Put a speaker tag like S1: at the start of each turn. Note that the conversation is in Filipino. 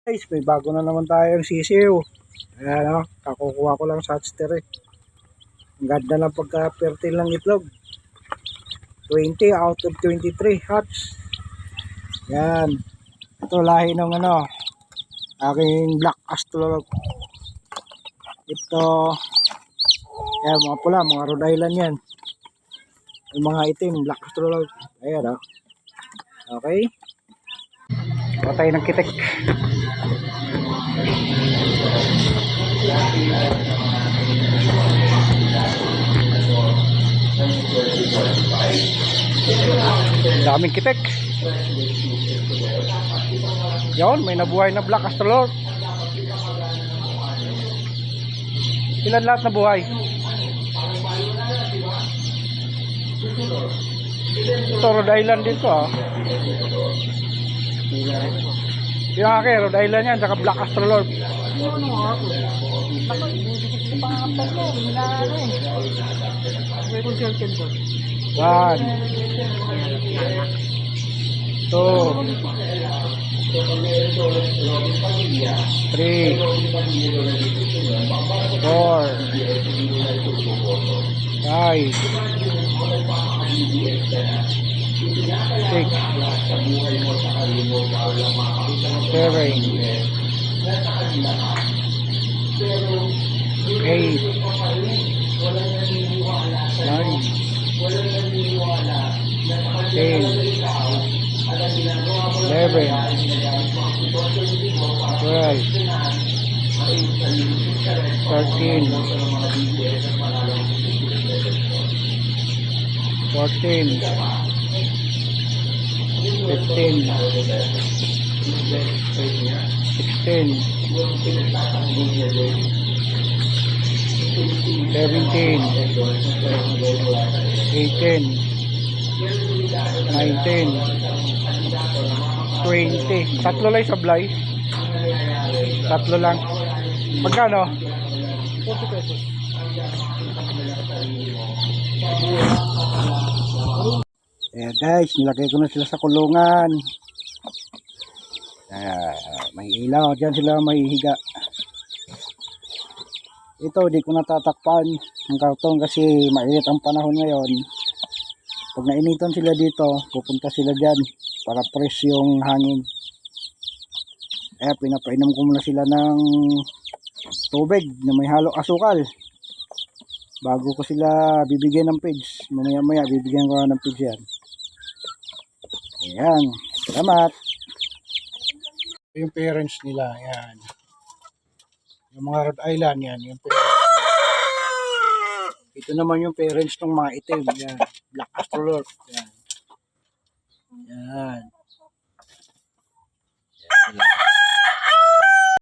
S1: Guys, may bago na naman tayong sisiw. Ayan o, kakukuha ko lang sa hatchery eh. Ang ganda ng pagka-fertile ng itlog. 20 out of 23 hatch. Yan. Ito lahi ng aking black astrolog. Ito, yan mga pula, mga Rhode Island yan. Yung mga itim, black astrolog. Ayan o. Okay. Patay ng kitik. Daming kitik. Yon, may nabuhay na black astrolog. Ilan lahat nabuhay? Ito Rhode Island din to ah. Yung akin, Rhode Island yan, saka black astrolog. One, two, three, four, five, six, seven, eight, nine, 10, 11, 12, 13, 14, 15, 16, 17, 18, 19, 20. Tatlo lang sablay. Tatlo lang. Magkano? 40 pesos. Ayan guys, nilagay ko na sila sa kulungan. May ilaw. Diyan sila may higa. Ito, di ko natatakpan ang karton kasi mainit ang panahon ngayon. Pag nainitan sila dito, pupunta sila dyan para fresh yung hangin. Kaya pinapainom ko muna sila ng tubig na may halong asukal bago ko sila bibigyan ng feeds. Mamaya maya bibigyan ko ng feeds yan. Ayan, salamat. Yung parents nila, ayan. Yung mga Rhode Island, yan. Yung parents nila. Ito naman yung parents ng mga itim. Yan. Black astrolog. Yan. Yan.